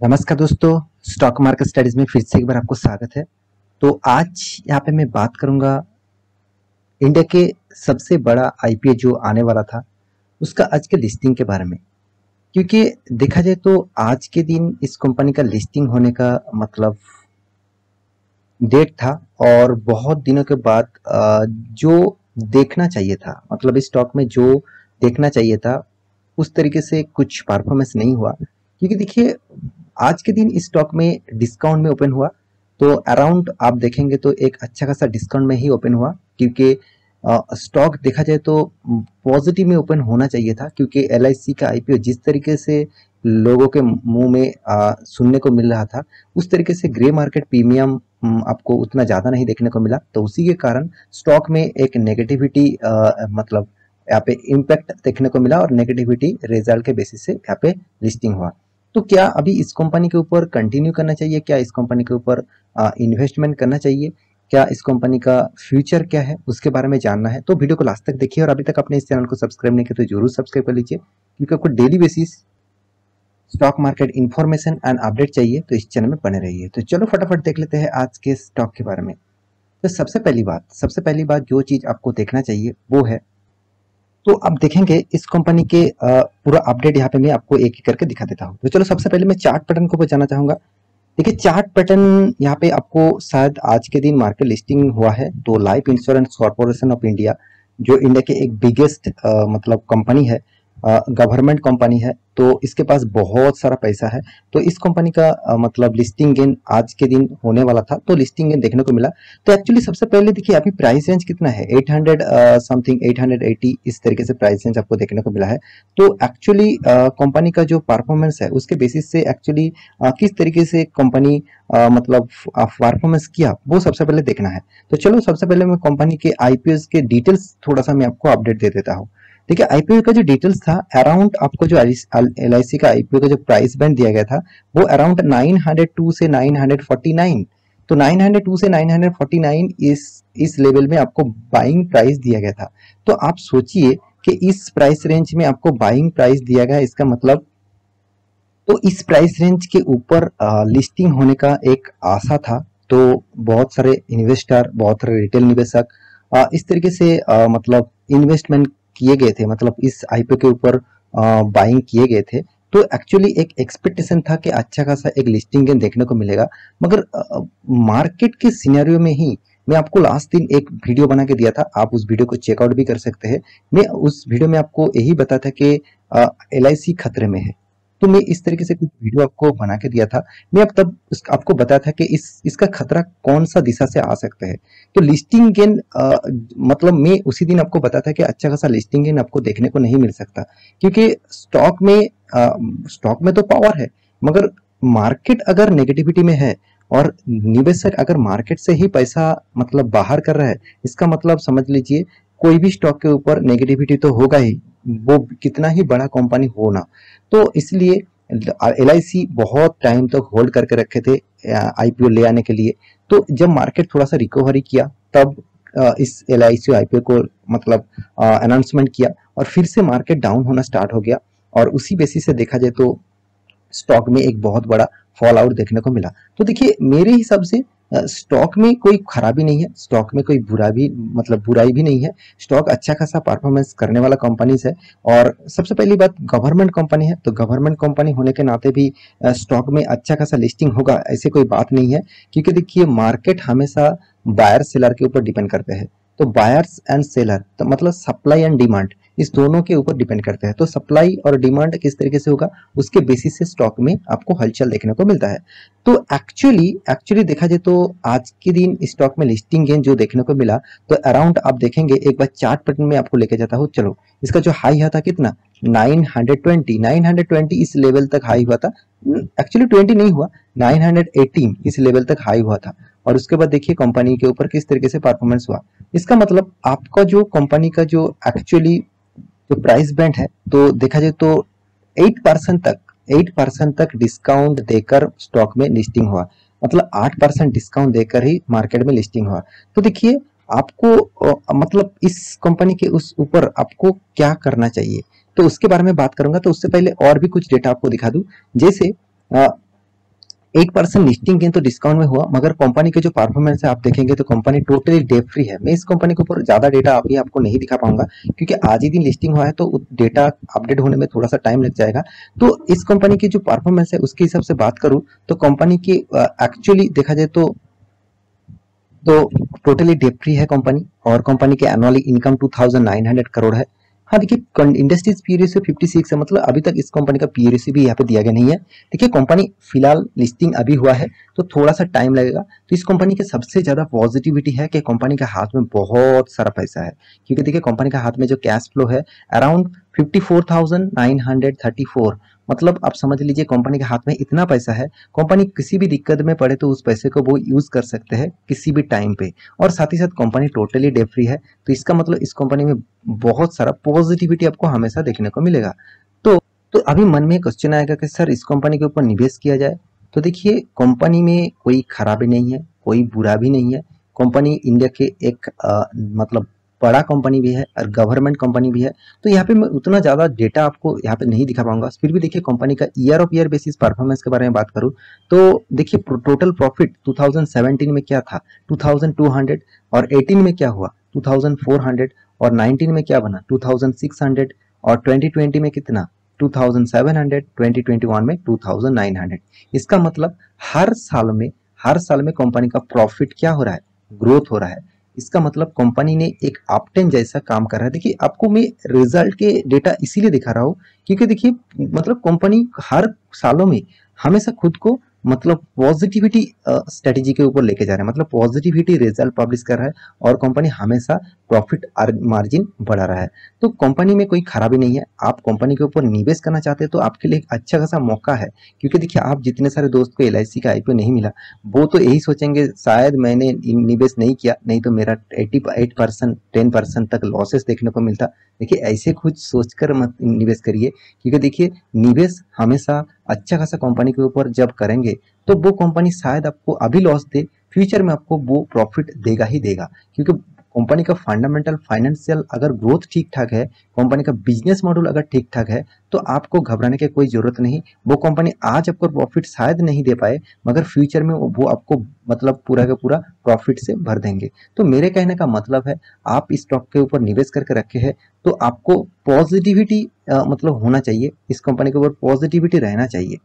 नमस्कार दोस्तों, stock market studies में फिर से एक बार आपको स्वागत है। तो आज यहाँ पे मैं बात करूंगा इंडिया के सबसे बड़ा आईपीओ जो आने वाला था उसका आज के लिस्टिंग के बारे में। क्योंकि देखा जाए तो आज के दिन इस कंपनी का लिस्टिंग होने का मतलब डेट था और बहुत दिनों के बाद जो देखना चाहिए था, मतलब इस स्टॉक में जो देखना चाहिए था उस तरीके से कुछ परफॉर्मेंस नहीं हुआ। क्योंकि देखिए आज के दिन इस स्टॉक में डिस्काउंट में ओपन हुआ, तो अराउंड आप देखेंगे तो एक अच्छा खासा डिस्काउंट में ही ओपन हुआ। क्योंकि स्टॉक देखा जाए तो पॉजिटिव में ओपन होना चाहिए था, क्योंकि एलआईसी का आईपीओ जिस तरीके से लोगों के मुंह में सुनने को मिल रहा था उस तरीके से ग्रे मार्केट प्रीमियम आपको उतना ज़्यादा नहीं देखने को मिला। तो उसी के कारण स्टॉक में एक नेगेटिविटी मतलब यहाँ पे इम्पैक्ट देखने को मिला और नेगेटिविटी रिजल्ट के बेसिस से यहाँ पे लिस्टिंग हुआ। तो क्या अभी इस कंपनी के ऊपर कंटिन्यू करना चाहिए, क्या इस कंपनी के ऊपर इन्वेस्टमेंट करना चाहिए, क्या इस कंपनी का फ्यूचर क्या है, उसके बारे में जानना है तो वीडियो को लास्ट तक देखिए। और अभी तक आपने इस चैनल को सब्सक्राइब नहीं किया तो जरूर सब्सक्राइब कर लीजिए, क्योंकि आपको daily basis stock market information and update चाहिए तो इस चैनल में बने रहिए। तो चलो फटाफट देख लेते हैं आज के स्टॉक के बारे में। तो सबसे पहली बात जो चीज आपको देखना चाहिए वो है, तो आप देखेंगे इस कंपनी के पूरा अपडेट यहाँ पे मैं आपको एक एक करके दिखा देता हूँ। तो चलो सबसे पहले मैं चार्ट पैटर्न को जाना चाहूंगा। देखिए चार्ट पैटर्न यहाँ पे आपको शायद आज के दिन मार्केट लिस्टिंग हुआ है। तो life insurance corporation of India जो इंडिया के एक बिगेस्ट मतलब कंपनी है, गवर्नमेंट कंपनी है, तो इसके पास बहुत सारा पैसा है। तो इस कंपनी का मतलब लिस्टिंग गेन आज के दिन होने वाला था, तो लिस्टिंग गेन देखने को मिला। तो एक्चुअली सबसे पहले देखिए अभी प्राइस रेंज कितना है, 800 समथिंग 880 इस तरीके से प्राइस रेंज आपको देखने को मिला है। तो एक्चुअली कंपनी का जो परफॉर्मेंस है उसके बेसिस से एक्चुअली किस तरीके से कंपनी मतलब परफॉर्मेंस किया वो सबसे पहले देखना है। तो चलो सबसे पहले मैं कंपनी के आईपीओ के डिटेल्स थोड़ा सा मैं आपको अपडेट दे देता हूँ। देखिए आईपीओ का जो डिटेल्स था अराउंड आपको जो एलआईसी का आईपीओ का जो प्राइस बैंड दिया गया था वो अराउंड 902 से 949। तो 902 से 949 इस लेवल में आपको बाइंग प्राइस दिया गया था। तो आप सोचिए कि इस प्राइस रेंज में आपको बाइंग प्राइस दिया गया, इसका मतलब तो इस प्राइस रेंज के ऊपर लिस्टिंग होने का एक आशा था। तो बहुत सारे इन्वेस्टर, बहुत सारे रिटेल निवेशक इस तरीके से मतलब इन्वेस्टमेंट किए गए थे, मतलब इस आईपीओ के ऊपर बाइंग किए गए थे। तो एक्चुअली एक एक्सपेक्टेशन था कि अच्छा खासा एक लिस्टिंग गेन देखने को मिलेगा। मगर मार्केट के सिनेरियो में ही मैं आपको लास्ट दिन एक वीडियो बना के दिया था, आप उस वीडियो को चेकआउट भी कर सकते हैं। मैं उस वीडियो में आपको यही बताया था कि एलआईसी खतरे में है। तो मैं इस तरीके से कुछ वीडियो आपको बना के दिया था। मैं अब तब आपको बताया था कि इसका खतरा कौन सा दिशा से आ सकता है। तो लिस्टिंग गेन मतलब मैं उसी दिन आपको बताया था कि अच्छा खासा लिस्टिंग गेन आपको देखने को नहीं मिल सकता, क्योंकि स्टॉक में तो पावर है, मगर मार्केट अगर नेगेटिविटी में है और निवेशक अगर मार्केट से ही पैसा मतलब बाहर कर रहा है, इसका मतलब समझ लीजिए कोई भी स्टॉक के ऊपर नेगेटिविटी तो होगा ही, वो कितना ही बड़ा कंपनी हो ना। तो इसलिए एलआईसी बहुत टाइम तक होल्ड करके रखे थे आईपीओ ले आने के लिए। तो जब मार्केट थोड़ा सा रिकवरी किया तब इस एलआईसी आईपीओ को मतलब अनाउंसमेंट किया और फिर से मार्केट डाउन होना स्टार्ट हो गया। और उसी बेसिस से देखा जाए तो स्टॉक में एक बहुत बड़ा फॉल आउट देखने को मिला। तो देखिए मेरे हिसाब से स्टॉक में कोई खराबी नहीं है, स्टॉक में कोई बुरा भी मतलब बुराई भी नहीं है। स्टॉक अच्छा खासा परफॉर्मेंस करने वाला कंपनीज है। और सबसे पहली बात गवर्नमेंट कंपनी है, तो गवर्नमेंट कंपनी होने के नाते भी स्टॉक में अच्छा खासा लिस्टिंग होगा ऐसे कोई बात नहीं है। क्योंकि देखिए मार्केट हमेशा बायर सेलर के ऊपर डिपेंड करते हैं। तो बायर्स एंड सेलर तो मतलब सप्लाई एंड डिमांड इस दोनों के ऊपर डिपेंड करते हैं। तो सप्लाई और डिमांड किस तरीके से होगा उसके बेसिस से स्टॉक में आपको हलचल देखने को मिलता है। तो एक्चुअली देखा जाए तो आज के दिन स्टॉक में लिस्टिंग गेन जो देखने को मिला, तो अराउंड आप देखेंगे एक बार चार्ट पैटर्न में आपको लेके जाता हूँ। चलो इसका जो हाई था कितना 920 इस लेवल तक हाई हुआ था। एक्चुअली 20 नहीं हुआ, 918 इस लेवल तक हाई हुआ था। और उसके बाद देखिए कंपनी के ऊपर किस तरीके से परफॉर्मेंस हुआ। इसका मतलब आपका जो कंपनी का जो एक्चुअली जो प्राइस बैंड है, तो देखा जाए तो 8% तक डिस्काउंट देकर स्टॉक में लिस्टिंग हुआ, मतलब 8% डिस्काउंट देकर ही मार्केट में लिस्टिंग हुआ। तो देखिए आपको मतलब इस कंपनी के उस ऊपर आपको क्या करना चाहिए तो उसके बारे में बात करूंगा। तो उससे पहले और भी कुछ डेटा आपको दिखा दूं। जैसे 8% लिस्टिंग गेन तो डिस्काउंट में हुआ, मगर कंपनी के जो परफॉर्मेंस है आप देखेंगे तो कंपनी टोटली डेट फ्री है। मैं इस कंपनी के ऊपर ज्यादा डेटा अभी आपको नहीं दिखा पाऊंगा क्योंकि आज ही दिन लिस्टिंग हुआ है, तो डेटा अपडेट होने में थोड़ा सा टाइम लग जाएगा। तो इस कंपनी की जो परफॉर्मेंस है उसके हिसाब से बात करूं तो कंपनी की एक्चुअली देखा जाए तो टोटली डेट फ्री है कंपनी, और कंपनी के एनुअली इनकम 2900 करोड़ है। हाँ देखिए, इंडस्ट्रीज पी रेशियो 56 है, मतलब अभी तक इस कंपनी का पी रेशियो भी यहाँ पे दिया गया नहीं है। देखिए कंपनी फिलहाल लिस्टिंग अभी हुआ है तो थोड़ा सा टाइम लगेगा। तो इस कंपनी के सबसे ज्यादा पॉजिटिविटी है कि कंपनी के हाथ में बहुत सारा पैसा है, क्योंकि देखिए कंपनी का हाथ में जो कैश फ्लो है अराउंड 54,934, मतलब आप समझ लीजिए कंपनी के हाथ में इतना पैसा है, कंपनी किसी भी दिक्कत में पड़े तो उस पैसे को वो यूज कर सकते हैं किसी भी टाइम पे। और साथ ही साथ कंपनी टोटली डेट फ्री है, तो इसका मतलब इस कंपनी में बहुत सारा पॉजिटिविटी आपको हमेशा देखने को मिलेगा। तो तो अभी मन में क्वेश्चन आएगा कि सर इस कंपनी के ऊपर निवेश किया जाए। तो देखिए कंपनी में कोई खराबी नहीं है, कोई बुरा भी नहीं है। कंपनी इंडिया के एक मतलब बड़ा कंपनी भी है और गवर्नमेंट कंपनी भी है। तो यहाँ पे मैं उतना ज़्यादा डेटा आपको यहाँ पे नहीं दिखा पाऊंगा। फिर भी देखिए कंपनी का year of year basis performance के बारे में बात करूँ तो देखिए टोटल प्रॉफिट 2017 में क्या था 2200, और 18 में क्या हुआ 2400, और 19 में क्या बना 2600, और 2020 में कितना 2700, 2021 में 2900। इसका मतलब हर साल में कंपनी का प्रॉफिट क्या हो रहा है, ग्रोथ हो रहा है। इसका मतलब कंपनी ने एक अपटेन जैसा काम कर रहा है। देखिए आपको मैं रिजल्ट के डेटा इसीलिए दिखा रहा हूँ क्योंकि देखिए मतलब कंपनी हर सालों में हमेशा खुद को मतलब पॉजिटिविटी स्ट्रेटेजी के ऊपर लेके जा रहा है, मतलब पॉजिटिविटी रिजल्ट पब्लिश कर रहा है, और कंपनी हमेशा प्रॉफिट मार्जिन बढ़ा रहा है। तो कंपनी में कोई खराबी नहीं है। आप कंपनी के ऊपर निवेश करना चाहते हैं तो आपके लिए एक अच्छा खासा मौका है, क्योंकि देखिए आप जितने सारे दोस्त को LIC का IPO नहीं मिला वो तो यही सोचेंगे शायद मैंने निवेश नहीं किया, नहीं तो मेरा 88% 10% तक लॉसेस देखने को मिलता। देखिए ऐसे कुछ सोचकर मत निवेश करिए, क्योंकि देखिए निवेश हमेशा अच्छा खासा कंपनी के ऊपर जब करेंगे तो वो कंपनी शायद आपको अभी लॉस दे, फ्यूचर में आपको वो प्रॉफिट देगा ही देगा। क्योंकि कंपनी का फंडामेंटल फाइनेंशियल अगर ग्रोथ ठीक ठाक है, कंपनी का बिजनेस मॉडल अगर ठीक ठाक है, तो आपको घबराने की कोई जरूरत नहीं। वो कंपनी आज आपको प्रॉफिट शायद नहीं दे पाए, मगर फ्यूचर में वो आपको मतलब पूरा का पूरा प्रॉफिट से भर देंगे। तो मेरे कहने का मतलब है आप इस स्टॉक के ऊपर निवेश करके रखे हैं तो आपको पॉजिटिविटी मतलब होना चाहिए, इस कंपनी के ऊपर पॉजिटिविटी रहना चाहिए।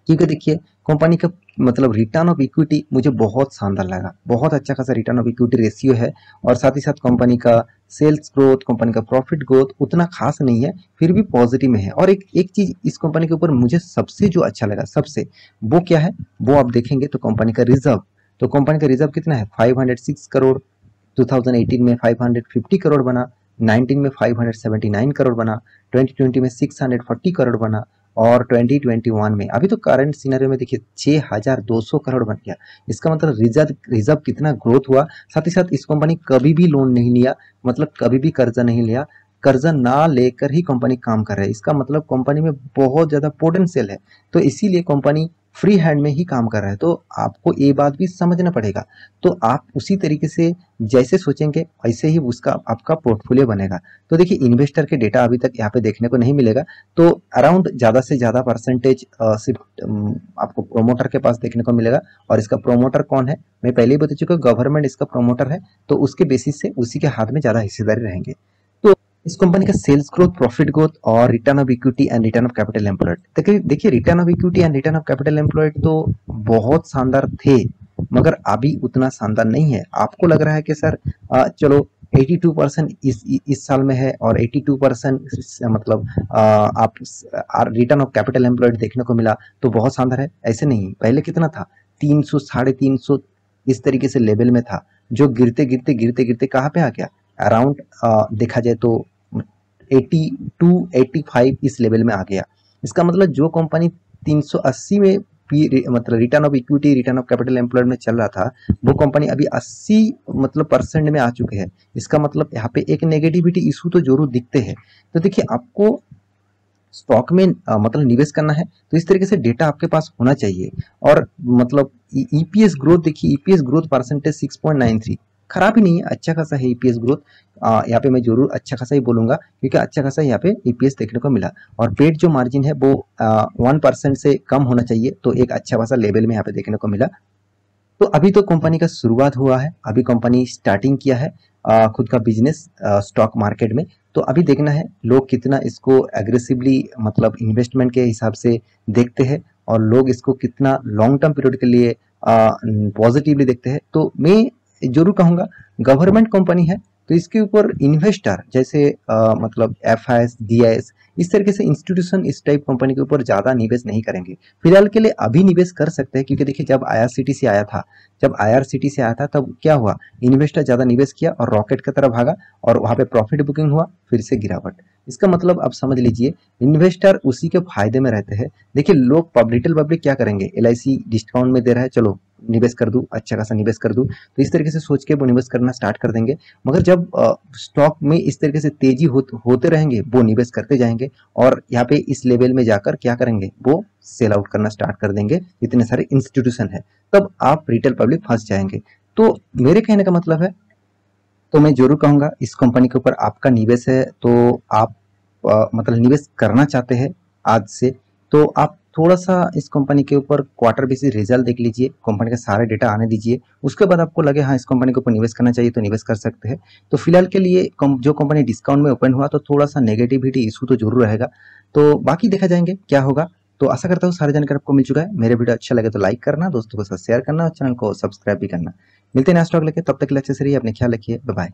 क्योंकि देखिए कंपनी का मतलब रिटर्न ऑफ इक्विटी मुझे बहुत शानदार लगा, बहुत अच्छा खासा रिटर्न ऑफ इक्विटी रेशियो है, और साथ ही साथ कंपनी का सेल्स ग्रोथ, कंपनी का प्रॉफिट ग्रोथ उतना खास नहीं है, फिर भी पॉजिटिव में है। और एक चीज इस कंपनी के ऊपर मुझे सबसे जो अच्छा लगा सबसे, वो क्या है वो आप देखेंगे तो कंपनी का रिजर्व। तो कंपनी का रिजर्व कितना है 506 करोड़, 2018 में 550 करोड़ बना, 19 में 579 करोड़ बना, 2020 में 640 करोड़ बना, और 2021 में अभी तो करंट सिनेरियो में देखिए 6200 करोड़ बन गया। इसका मतलब रिजर्व कितना ग्रोथ हुआ। साथ ही साथ इस कंपनी कभी भी लोन नहीं लिया, मतलब कभी भी कर्जा नहीं लिया, कर्जा ना लेकर ही कंपनी काम कर रहा है। इसका मतलब कंपनी में बहुत ज्यादा पोटेंशियल है, तो इसीलिए कंपनी फ्री हैंड में ही काम कर रहा है। तो आपको ये बात भी समझना पड़ेगा। तो आप उसी तरीके से जैसे सोचेंगे वैसे ही उसका आपका पोर्टफोलियो बनेगा। तो देखिए इन्वेस्टर के डेटा अभी तक यहाँ पे देखने को नहीं मिलेगा, तो अराउंड ज़्यादा से ज़्यादा परसेंटेज सिर्फ आपको प्रोमोटर के पास देखने को मिलेगा। और इसका प्रोमोटर कौन है मैं पहले ही बता चुका हूँ, गवर्नमेंट इसका प्रोमोटर है, तो उसके बेसिस से उसी के हाथ में ज़्यादा हिस्सेदारी रहेंगे। तो इस कंपनी का सेल्स ग्रोथ, प्रॉफिट ग्रोथ और return of equity and return of capital employed, देखिए return of equity and return of capital employed तो बहुत शानदार थे, मगर अभी उतना शानदार नहीं है। आपको लग रहा है कि सर चलो 82% इस साल में है और 82% मतलब आप रिटर्न ऑफ कैपिटल एम्प्लॉयड देखने को मिला तो बहुत शानदार है, ऐसे नहीं। पहले कितना था 300 350 इस तरीके से लेवल में था, जो गिरते गिरते गिरते गिरते कहाँ पे आ गया अराउंड देखा जाए तो 82 85 इस लेवल में आ गया। इसका मतलब जो कंपनी 380 में मतलब return of equity return of capital employed में चल रहा था, वो कंपनी अभी 80 मतलब % में आ चुके हैं। इसका मतलब यहाँ पे एक नेगेटिविटी इशू तो जरूर दिखते हैं। तो देखिए आपको स्टॉक में मतलब निवेश करना है तो इस तरीके से डेटा आपके पास होना चाहिए। और मतलब EPS ग्रोथ देखिए, EPS ग्रोथ परसेंटेज 6.93, खराब ही नहीं है, अच्छा खासा है ईपीएस ग्रोथ। यहाँ पे मैं जरूर अच्छा खासा ही बोलूंगा क्योंकि अच्छा खासा यहाँ पे ईपीएस देखने को मिला। और पेट जो मार्जिन है वो 1% से कम होना चाहिए, तो एक अच्छा खासा लेवल में यहाँ पे देखने को मिला। तो अभी तो कंपनी का शुरुआत हुआ है, अभी कंपनी स्टार्टिंग किया है खुद का बिजनेस स्टॉक मार्केट में। तो अभी देखना है लोग कितना इसको एग्रेसिवली मतलब इन्वेस्टमेंट के हिसाब से देखते हैं और लोग इसको कितना लॉन्ग टर्म पीरियड के लिए पॉजिटिवली देखते हैं। तो मैं जरूर कहूँगा गवर्नमेंट कंपनी है तो इसके ऊपर इन्वेस्टर जैसे मतलब एफआईएस डीआईएस इस तरीके से इंस्टीट्यूशन इस टाइप कंपनी के ऊपर ज़्यादा निवेश नहीं करेंगे। फिलहाल के लिए अभी निवेश कर सकते हैं क्योंकि देखिए जब आईआरसीटीसी आया था तब क्या हुआ, इन्वेस्टर ज़्यादा निवेश किया और रॉकेट की तरह भागा और वहाँ पे प्रॉफिट बुकिंग हुआ, फिर से गिरावट। इसका मतलब आप समझ लीजिए इन्वेस्टर उसी के फायदे में रहते हैं। देखिए लोग लिटिल पब्लिक क्या करेंगे, एलआईसी डिस्काउंट में दे रहा है चलो निवेश कर दूं, अच्छा खासा निवेश कर दूं, तो इस तरीके से सोच के वो निवेश करना स्टार्ट कर देंगे। मगर जब स्टॉक में इस तरीके से तेजी होते रहेंगे वो निवेश करते जाएंगे और यहाँ पे इस लेवल में जाकर क्या करेंगे, वो सेल आउट करना स्टार्ट कर देंगे इतने सारे इंस्टीट्यूशन है, तब आप रिटेल पब्लिक फंस जाएंगे। तो मेरे कहने का मतलब है, तो मैं जरूर कहूंगा इस कंपनी के ऊपर आपका निवेश है तो आप मतलब निवेश करना चाहते हैं आज से, तो आप थोड़ा सा इस कंपनी के ऊपर क्वार्टर बेसिस रिजल्ट देख लीजिए, कंपनी का सारे डेटा आने दीजिए, उसके बाद आपको लगे हाँ इस कंपनी के ऊपर निवेश करना चाहिए तो निवेश कर सकते हैं। तो फिलहाल के लिए जो कंपनी डिस्काउंट में ओपन हुआ तो थोड़ा सा नेगेटिविटी इशू तो जरूर रहेगा, तो बाकी देखा जाएंगे क्या होगा। तो आशा करता हूँ सारी जानकारी आपको मिल चुका है। मेरे वीडियो अच्छा लगे तो लाइक करना, दोस्तों के साथ शेयर करना और चैनल को सब्सक्राइब भी करना। मिलते हैं नेक्स्ट व्लॉग लेके, तब तक के लिए अच्छे से रहिए, अपने ख्याल रखिए, बाय बाय।